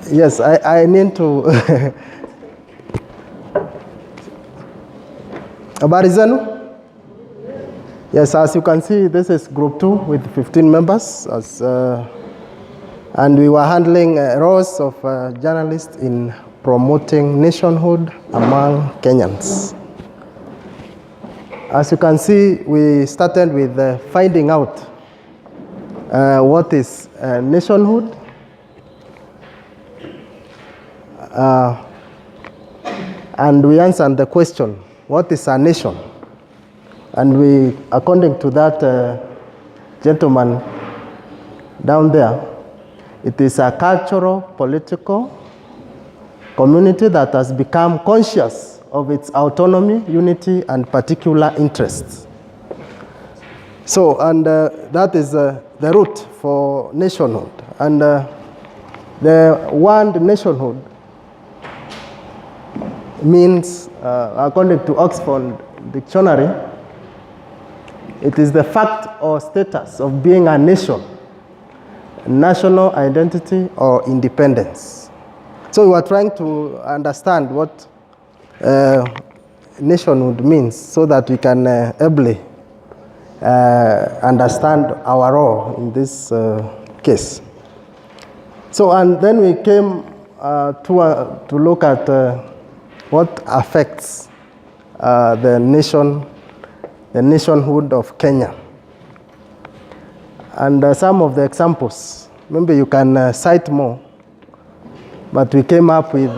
Yes, I need to. Habari zenu? Yes, as you can see, this is group 2 with 15 members. And we were handling roles of journalists in promoting nationhood among Kenyans. As you can see, we started with finding out what is nationhood, and we answered the question, what is a nation? And we, according to that gentleman down there, it is a cultural, political community that has become conscious of its autonomy, unity, and particular interests. So, and that is the root for nationhood. And the word nationhood means, according to Oxford Dictionary, it is the fact or status of being a nation, national identity or independence. So we are trying to understand what nationhood means so that we can ably understand our role in this case. So, and then we came to look at what affects the nationhood of Kenya. And some of the examples, maybe you can cite more, but we came up with,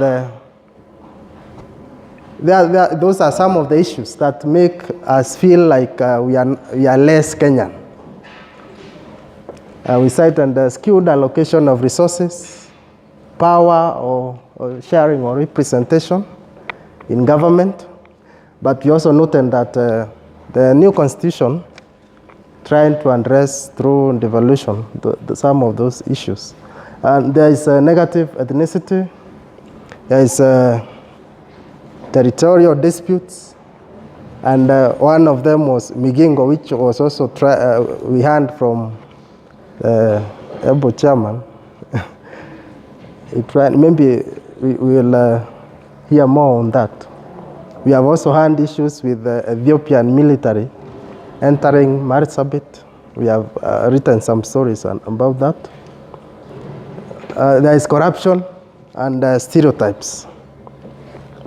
those are some of the issues that make us feel like we are less Kenyan. We cited the skewed allocation of resources, power or sharing or representation in government, but we also noted that the new constitution trying to address through devolution some of those issues. And there is a negative ethnicity, there is territorial disputes, and one of them was Migingo, which was also we heard from Ebo chairman. Maybe we will hear more on that. We have also had issues with the Ethiopian military entering Marsabit. We have written some stories about that. There is corruption and stereotypes.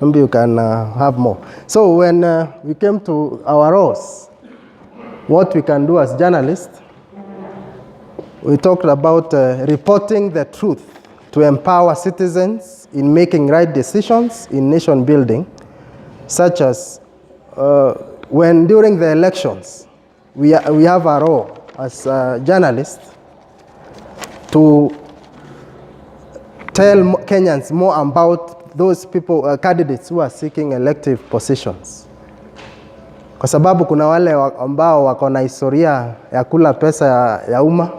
Maybe you can have more. So when we came to our roles, what we can do as journalists, we talked about reporting the truth to empower citizens in making right decisions in nation building, such as when during the elections, we have a role as journalists to tell Kenyans more about those people, candidates who are seeking elective positions. Kwa sababu kuna wale ambao wako na historia ya kula pesa ya umma,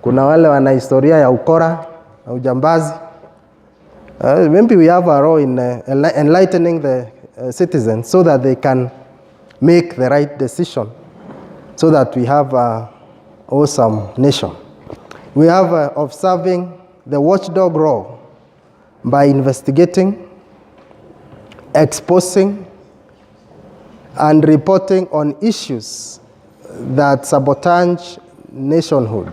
kuna wale wana historia ya ukora na ujambazi. Maybe we have a role in enlightening the citizens so that they can make the right decision, so that we have an awesome nation. We have observing the watchdog role by investigating, exposing, and reporting on issues that sabotage nationhood.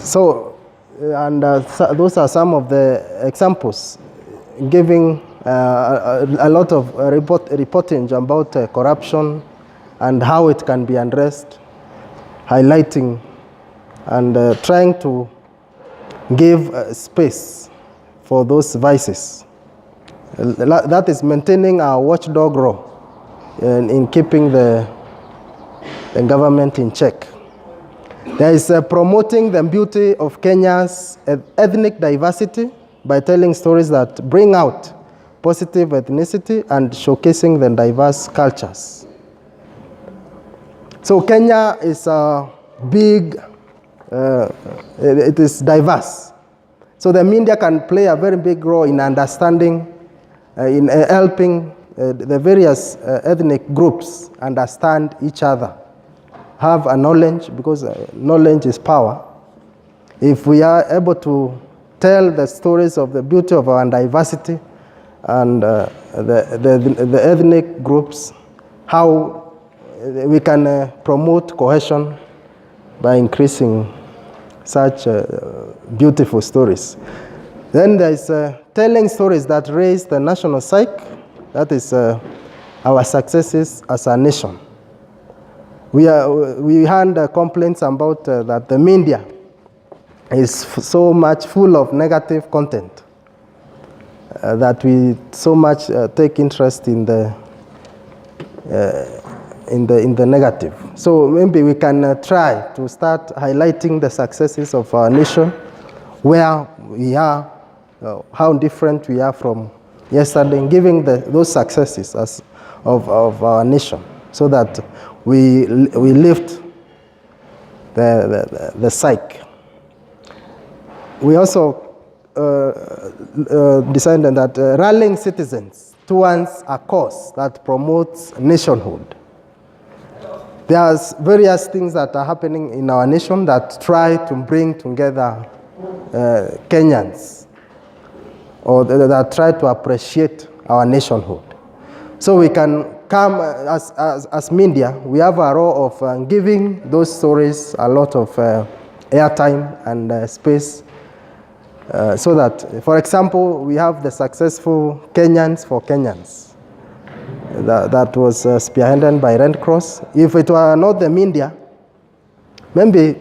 So, and those are some of the examples, giving a lot of reporting about corruption and how it can be addressed, highlighting and trying to give space for those vices. That is maintaining our watchdog role in keeping the government in check. There is promoting the beauty of Kenya's ethnic diversity by telling stories that bring out positive ethnicity and showcasing the diverse cultures. So Kenya is a big, it is diverse. So the media can play a very big role in understanding, in helping the various ethnic groups understand each other. have a knowledge, because knowledge is power. If we are able to tell the stories of the beauty of our diversity and the ethnic groups, how we can promote cohesion by increasing such beautiful stories. Then there is telling stories that raise the national psyche. That is our successes as a nation. We had complaints about that the media is so much full of negative content that we so much take interest in the negative. So maybe we can try to start highlighting the successes of our nation, where we are, how different we are from yesterday, giving those successes of our nation, so that we lift the psyche. We also decided that rallying citizens towards a cause that promotes nationhood. There are various things that are happening in our nation that try to bring together Kenyans, or that try to appreciate our nationhood. So we can come, as media, we have a role of giving those stories a lot of airtime and space, so that, for example, we have the successful Kenyans for Kenyans. That was spearheaded by Red Cross. If it were not the media, maybe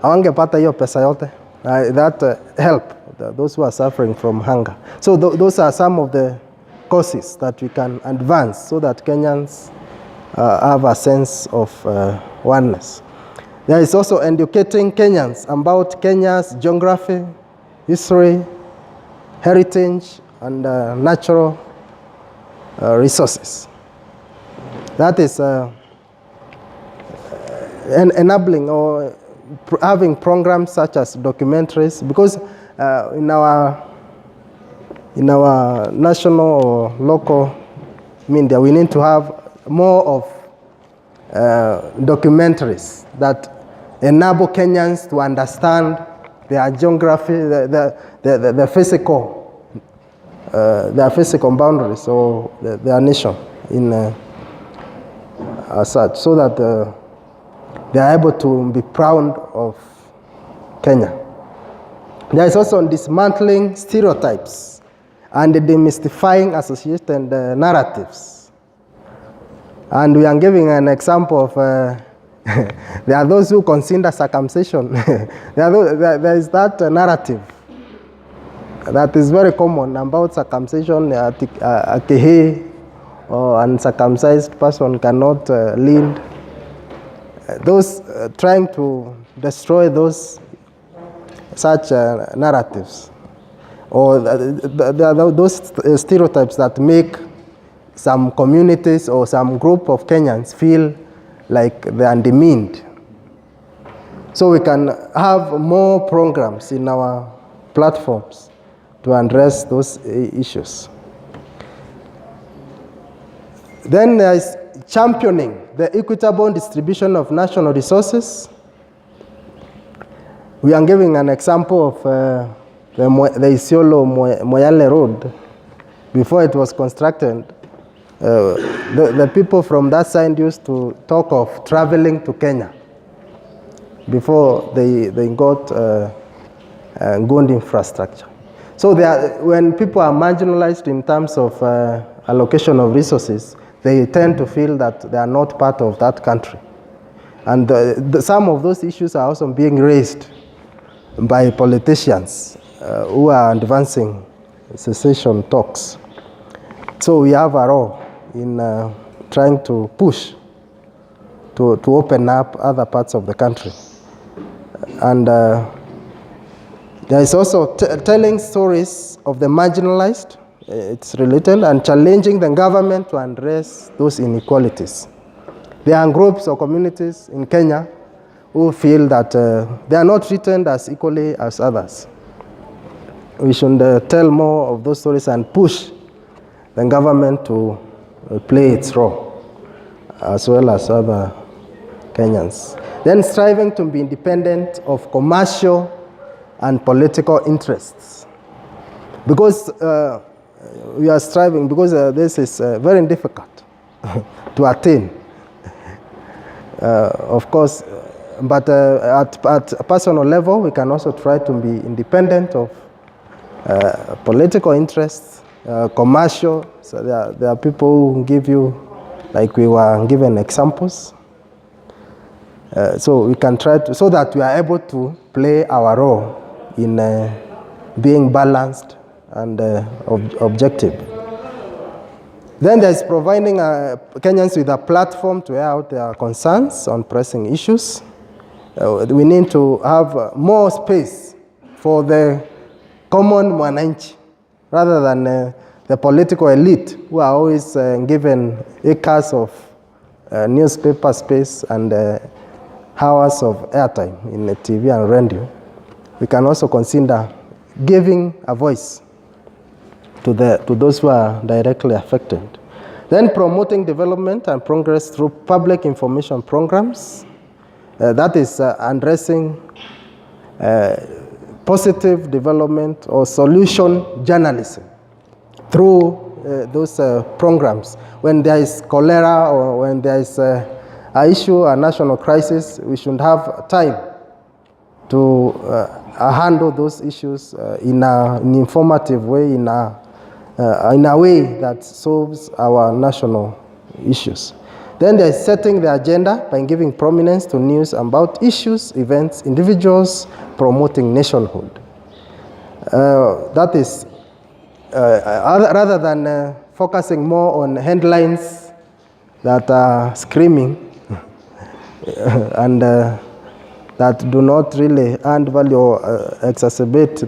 hawangepata hiyo pesa yote. That help those who are suffering from hunger. So those are some of the causes that we can advance, so that Kenyans have a sense of oneness. There is also educating Kenyans about Kenya's geography, history, heritage, and natural resources. That is enabling or having programs such as documentaries, because in our national or local media, we need to have more of documentaries that enable Kenyans to understand their geography, the physical boundaries, or their nation in as such, so that they are able to be proud of Kenya. There is also dismantling stereotypes and demystifying associated narratives. And we are giving an example of there are those who consider circumcision. there is that narrative that is very common about circumcision. A kehe or uncircumcised person cannot lead. Those trying to destroy those such narratives, or those stereotypes that make some communities or some group of Kenyans feel like they are demeaned. So we can have more programs in our platforms to address those issues. Then there is championing the equitable distribution of national resources. We are giving an example of the Isiolo-Moyale Road. Before it was constructed, the people from that side used to talk of traveling to Kenya before they got good infrastructure. So when people are marginalized in terms of allocation of resources, they tend to feel that they are not part of that country. And some of those issues are also being raised by politicians who are advancing secession talks. So we have a role in trying to push to open up other parts of the country. And there is also telling stories of the marginalized. It's related, and challenging the government to address those inequalities. There are groups or communities in Kenya who feel that they are not treated as equally as others. We should tell more of those stories and push the government to play its role, as well as other Kenyans. Then striving to be independent of commercial and political interests. Because we are striving, because this is very difficult to attain. Of course, but at a personal level, we can also try to be independent of political interests, commercial. So there are people who give you, like we were given examples. So we can try to, so that we are able to play our role in being balanced and objective. Then there's providing Kenyans with a platform to air out their concerns on pressing issues. We need to have more space for the common mwananchi, rather than the political elite who are always given acres of newspaper space and hours of airtime in the TV and radio. We can also consider giving a voice to those who are directly affected. Then promoting development and progress through public information programs. That is addressing positive development or solution journalism through those programs. When there is cholera or when there is an issue, a national crisis, we should have time to handle those issues in an informative way, in a way that solves our national issues. Then there's setting the agenda by giving prominence to news about issues, events, individuals, promoting nationhood. That is, rather than focusing more on headlines that are screaming and that do not really add value or exacerbate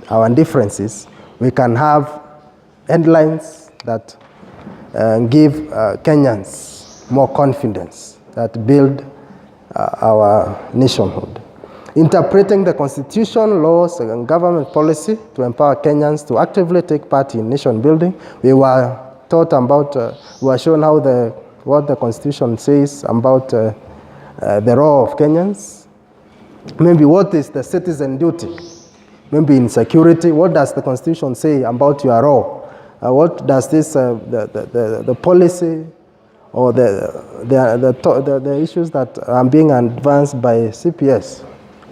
our differences, we can have headlines that give Kenyans more confidence, that build our nationhood. Interpreting the constitution, laws, and government policy to empower Kenyans to actively take part in nation building. We were taught about, we were shown how what the constitution says about the role of Kenyans. Maybe what is the citizen duty? Maybe in security, what does the constitution say about your role? What does this, the policy or the issues that are being advanced by CPS,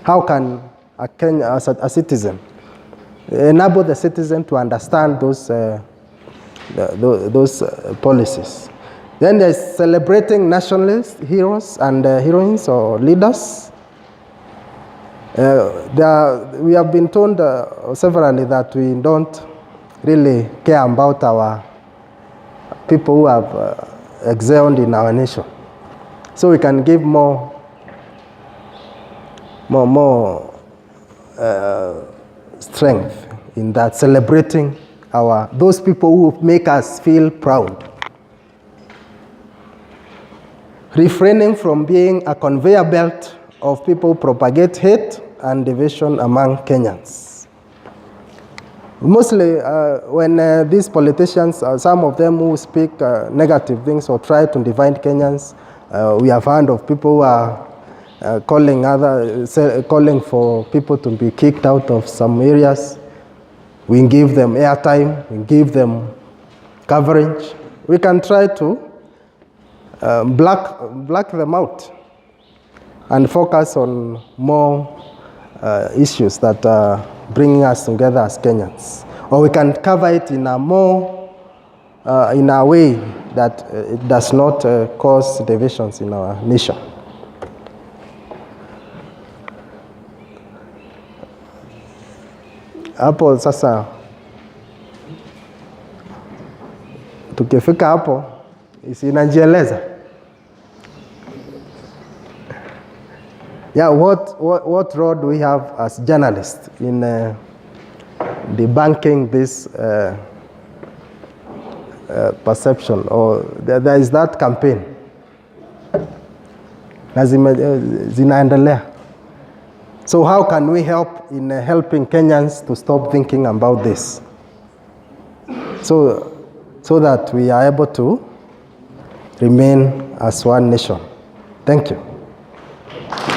how can a citizen enable the citizen to understand those policies? Then there's celebrating nationalist heroes and heroines or leaders. We have been told severally that we don't really care about our people who have excelled in our nation. So we can give more strength in that, celebrating those people who make us feel proud. Refraining from being a conveyor belt of people who propagate hate and division among Kenyans. Mostly when these politicians, some of them who speak negative things or try to divide Kenyans, we have heard of people who are calling for people to be kicked out of some areas. We give them airtime, we give them coverage. We can try to black them out and focus on more issues that are bringing us together as Kenyans. Or we can cover it in a way that it does not cause divisions in our nation. Hapo sasa, tukifika hapo inajieleza. Yeah, what role do we have as journalists in debunking this perception? Or there is that campaign. Zinaendelea. So how can we help in helping Kenyans to stop thinking about this? So that we are able to remain as one nation. Thank you.